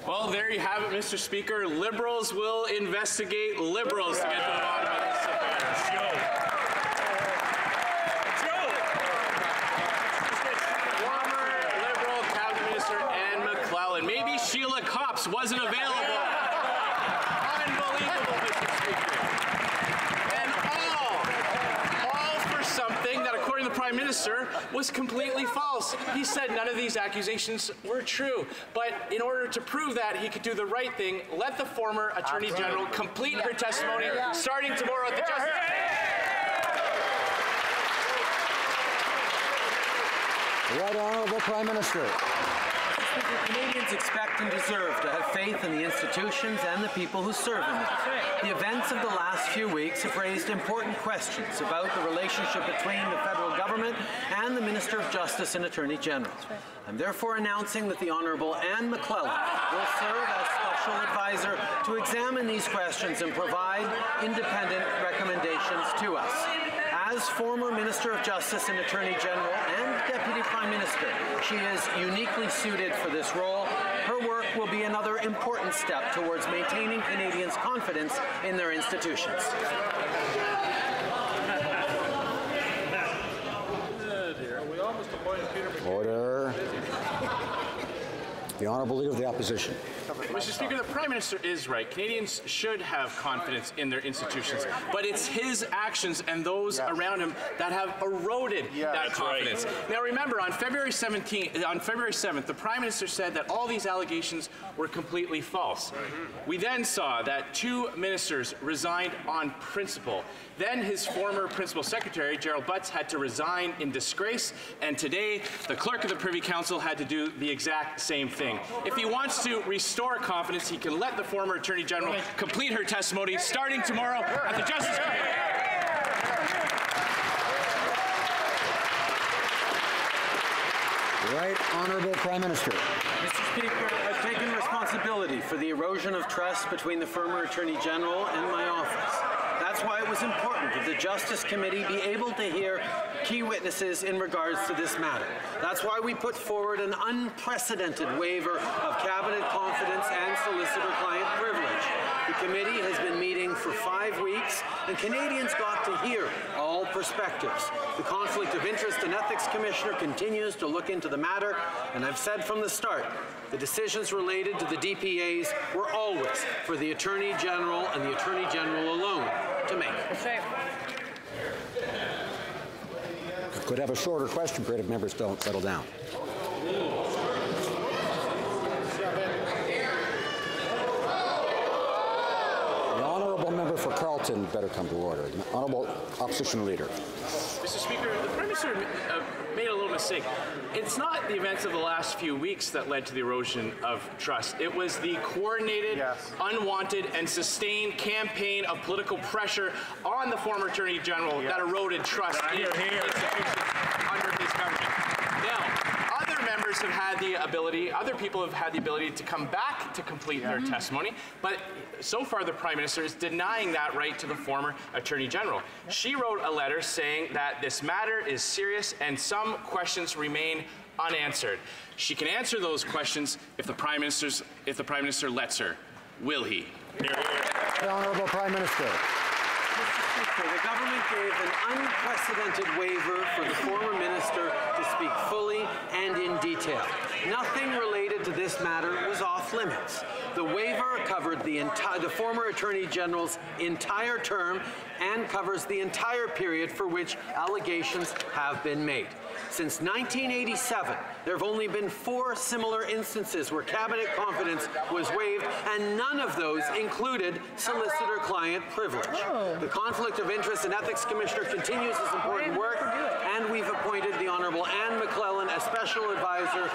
Well, there you have it, Mr. Speaker. Liberals will investigate Liberals to get to the bottom of this affair. Former Liberal Cabinet Minister Anne McClellan. Maybe Sheila Copps wasn't available. Unbelievable, Mr. Speaker. And all for something that, according to the Prime Minister, was completely false. He said none of these accusations were true. But in order to prove that he could do the right thing, let the former Attorney General complete her testimony starting tomorrow at the Justice. The Right Honourable Prime Minister. Canadians expect and deserve to have faith in the institutions and the people who serve in them. The events of the last few weeks have raised important questions about the relationship between the federal government and the Minister of Justice and Attorney General. I'm therefore announcing that the Honourable Anne McClellan will serve as Special Advisor to examine these questions and provide independent recommendations to us. As former Minister of Justice and Attorney General and Deputy Prime Minister, she is uniquely suited for this role. Her work will be another important step towards maintaining Canadians' confidence in their institutions. Order. The Honourable Leader of the Opposition. Mr. Speaker, the Prime Minister is right. Canadians should have confidence in their institutions, but it's his actions and those around him that have eroded that confidence. Right. Now remember, on February 7th, the Prime Minister said that all these allegations were completely false. We then saw that 2 ministers resigned on principle. Then his former Principal Secretary, Gerald Butts, had to resign in disgrace, and today the Clerk of the Privy Council had to do the exact same thing. If he wants to restore confidence, he can let the former Attorney General complete her testimony starting tomorrow at the Justice Committee. Right Honourable Prime Minister. Mr. Speaker, I've taken responsibility for the erosion of trust between the former Attorney General and my office. That's why it was important that the Justice Committee be able to hear key witnesses in regards to this matter. That's why we put forward an unprecedented waiver of Cabinet confidence and solicitor-client privilege. The committee has been meeting for 5 weeks, and Canadians got to hear all perspectives. The Conflict of Interest and Ethics Commissioner continues to look into the matter, and I've said from the start, the decisions related to the DPAs were always for the Attorney General and the Attorney General alone to make. Could have a shorter question period if members don't settle down. The Honourable Member for Carleton better come to order. The Honourable Opposition Leader. Mr. Speaker, the Prime Minister made a little mistake. It's not the events of the last few weeks that led to the erosion of trust. It was the coordinated, unwanted, and sustained campaign of political pressure on the former Attorney General that eroded trust in institutions under his government. Now, other members have had the ability, other people have had the ability to come back to complete their testimony, but so far the Prime Minister is denying that right to the former Attorney General. She wrote a letter saying that this matter is serious and some questions remain unanswered. She can answer those questions if the Prime Minister lets her. Will he? The Honourable Prime Minister. Mr. Speaker, the government gave an unprecedented waiver for the former minister to speak fully and in detail. Nothing related to this matter was off limits. The waiver covered the former Attorney General's entire term and covers the entire period for which allegations have been made. Since 1987, there have only been 4 similar instances where Cabinet confidence was waived, and none of those included solicitor-client privilege. The Conflict of Interest and Ethics Commissioner continues his important work, and we've appointed the Honourable Anne McClellan as Special Advisor